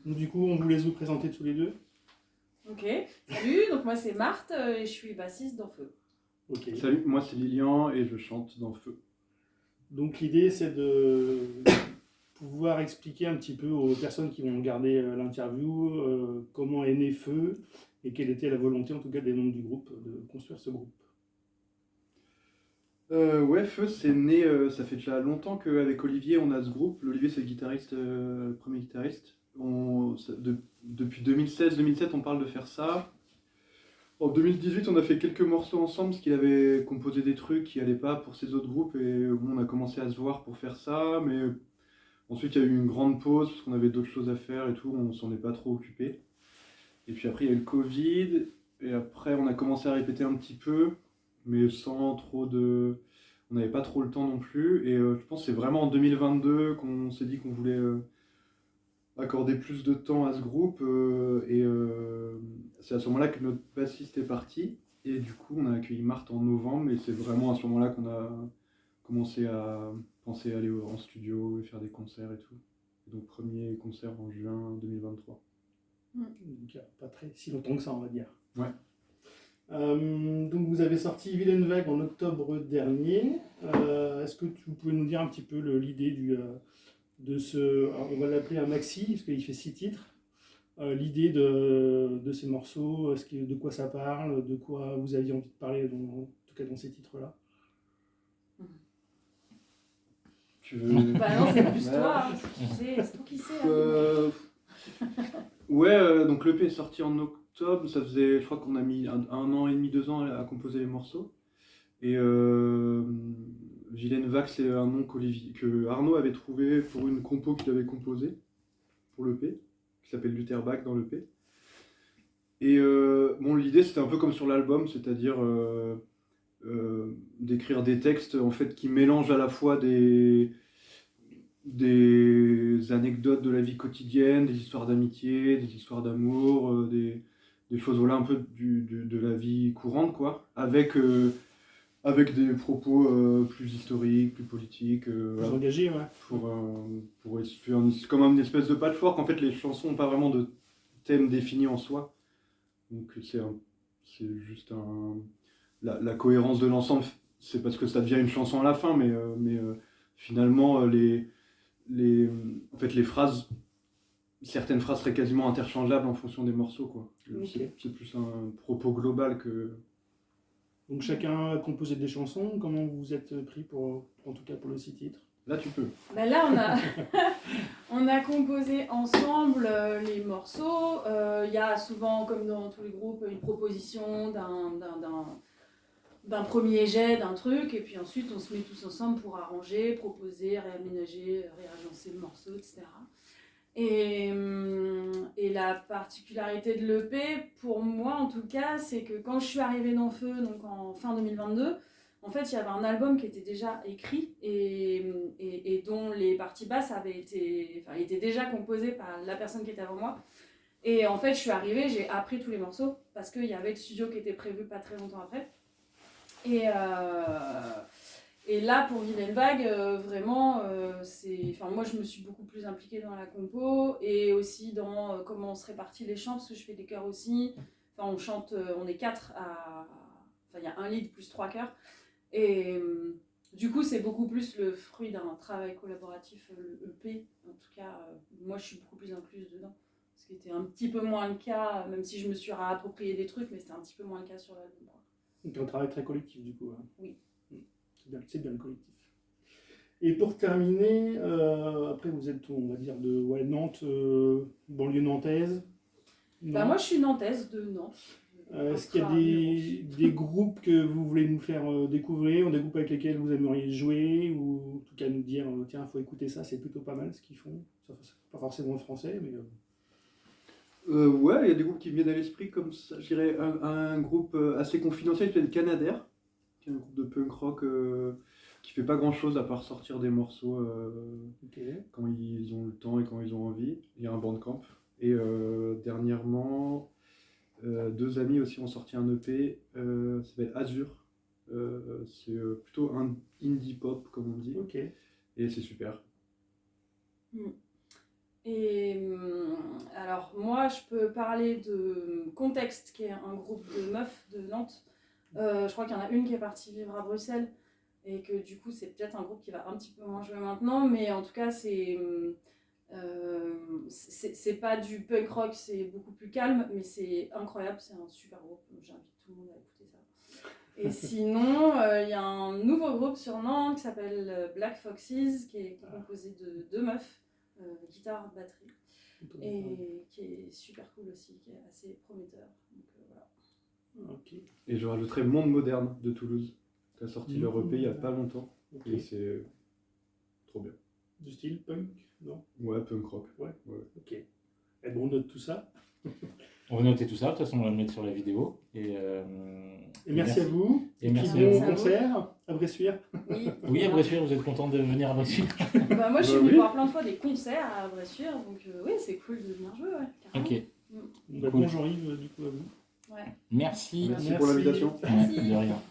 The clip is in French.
Donc, du coup, on vous laisse vous présenter tous les deux. Ok, salut, donc moi c'est Marthe et je suis bassiste dans Feu. Ok. Salut, moi c'est Lilian et je chante dans Feu. Donc l'idée c'est de pouvoir expliquer un petit peu aux personnes qui vont regarder l'interview comment est né Feu et quelle était la volonté en tout cas des membres du groupe de construire ce groupe. Ouais, Feu c'est né, ça fait déjà longtemps qu'avec Olivier on a ce groupe. Olivier c'est le guitariste, le premier guitariste. Depuis 2016-2017 on parle de faire ça. En 2018 on a fait quelques morceaux ensemble parce qu'il avait composé des trucs qui allaient pas pour ses autres groupes et on a commencé à se voir pour faire ça. Mais ensuite il y a eu une grande pause parce qu'on avait d'autres choses à faire et tout, on s'en est pas trop occupé. Et puis après il y a eu le Covid et après on a commencé à répéter un petit peu. Mais sans trop de... On n'avait pas trop le temps non plus. Et je pense que c'est vraiment en 2022 qu'on s'est dit qu'on voulait accorder plus de temps à ce groupe. C'est à ce moment-là que notre bassiste est parti. Et du coup, on a accueilli Marthe en novembre. Et c'est vraiment à ce moment-là qu'on a commencé à penser à aller en studio et faire des concerts et tout. Et donc, premier concert en juin 2023. Donc pas très si longtemps que ça, on va dire. Ouais. Donc vous avez sorti Vilaine Vague en octobre dernier. Est-ce que vous pouvez nous dire un petit peu l'idée de ce... Alors, on va l'appeler un maxi, parce qu'il fait 6 titres. L'idée de ces morceaux, de quoi ça parle, de quoi vous aviez envie de parler, en tout cas dans ces titres-là. Tu veux... Bah non, c'est plus toi, hein. C'est toi qui sais. Ouais, donc l'EP est sorti en octobre, ça faisait, je crois qu'on a mis un an et demi, 2 ans à composer les morceaux. Et Vilaine Vague, c'est un nom que Arnaud avait trouvé pour une compo qu'il avait composée pour l'EP, qui s'appelle Lutherbach dans l'EP. Et bon, l'idée c'était un peu comme sur l'album, c'est-à-dire d'écrire des textes en fait qui mélangent à la fois des anecdotes de la vie quotidienne, des histoires d'amitié, des histoires d'amour, des choses voilà, un peu de la vie courante, quoi, avec des propos plus historiques, plus politiques. Plus engagé, ouais. C'est comme une espèce de patchwork. En fait, les chansons n'ont pas vraiment de thème défini en soi. Donc c'est juste la cohérence de l'ensemble. C'est parce que ça devient une chanson à la fin, mais finalement, en fait, les phrases, certaines phrases seraient quasiment interchangeables en fonction des morceaux, quoi. Okay. C'est plus un propos global que... Donc chacun a composé des chansons. Comment vous vous êtes pris en tout cas pour le 6 titres? Là, tu peux. Bah là, on a composé ensemble les morceaux. Il y a souvent, comme dans tous les groupes, une proposition d'un premier jet, d'un truc, et puis ensuite on se met tous ensemble pour arranger, proposer, réaménager, réagencer le morceau, etc. Et la particularité de l'EP, pour moi en tout cas, c'est que quand je suis arrivée dans Feu, donc en fin 2022, en fait il y avait un album qui était déjà écrit et dont les parties basses étaient déjà composées par la personne qui était avant moi. Et en fait je suis arrivée, j'ai appris tous les morceaux parce qu'il y avait le studio qui était prévu pas très longtemps après. Et là, pour Vilaine Vague, vraiment, moi je me suis beaucoup plus impliquée dans la compo et aussi dans comment on se répartit les chants, parce que je fais des chœurs aussi. Enfin, on chante, on est 4 à... Enfin, il y a un lead plus 3 chœurs. Et du coup, c'est beaucoup plus le fruit d'un travail collaboratif, le EP. En tout cas, moi je suis beaucoup plus incluse dedans. Ce qui était un petit peu moins le cas, même si je me suis réapproprié des trucs, mais c'était un petit peu moins le cas sur l'album. Donc un travail très collectif du coup. Hein. Oui. C'est bien le collectif. Et pour terminer, après vous êtes, on va dire, de Nantes, banlieue nantaise. Bah moi je suis nantaise de Nantes. Est-ce qu'il y a des groupes que vous voulez nous faire découvrir, des groupes avec lesquels vous aimeriez jouer, ou en tout cas nous dire, tiens, il faut écouter ça, c'est plutôt pas mal ce qu'ils font. Ça, pas forcément en français, mais... Ouais, il y a des groupes qui me viennent à l'esprit, comme ça, je dirais un groupe assez confidentiel qui s'appelle Canadair, qui est un groupe de punk rock qui fait pas grand chose à part sortir des morceaux quand ils ont le temps et quand ils ont envie. Il y a un bandcamp. Et dernièrement, 2 amis aussi ont sorti un EP, ça s'appelle Azur. C'est plutôt un indie pop, comme on dit. Okay. Et c'est super. Et Alors, moi, je peux parler de Contexte, qui est un groupe de meufs de Nantes. Je crois qu'il y en a une qui est partie vivre à Bruxelles et que du coup, c'est peut-être un groupe qui va un petit peu moins jouer maintenant, mais en tout cas, c'est pas du punk rock, c'est beaucoup plus calme, mais c'est incroyable, c'est un super groupe. J'invite tout le monde à écouter ça. Et sinon, il y a un nouveau groupe sur Nantes qui s'appelle Black Foxes, qui est composé de 2 meufs, guitare, batterie, et qui est super cool aussi, qui est assez prometteur. Donc, voilà. Ok. Et je rajouterais Monde Moderne de Toulouse, qui a sorti leur EP il n'y a pas longtemps. Ok. Et c'est trop bien. Du style punk, non? Ouais, punk rock. Ouais. Ok. Et bon, on note tout ça. On va noter tout ça, de toute façon on va le mettre sur la vidéo. Et merci à vous. Et merci puis à bon vous. concert à Bressuire. Oui, Oui, à Bressuire, vous êtes content de venir à Bressuire? Bah, moi, je suis Bah venue oui. voir plein de fois des concerts à Bressuire, donc oui, c'est cool de venir jouer, ouais, carrément. Ok, Bah, Cool. bon Jean-Yves, du coup, à vous. Ouais. merci. Merci pour l'invitation. Ouais, Merci. de rien.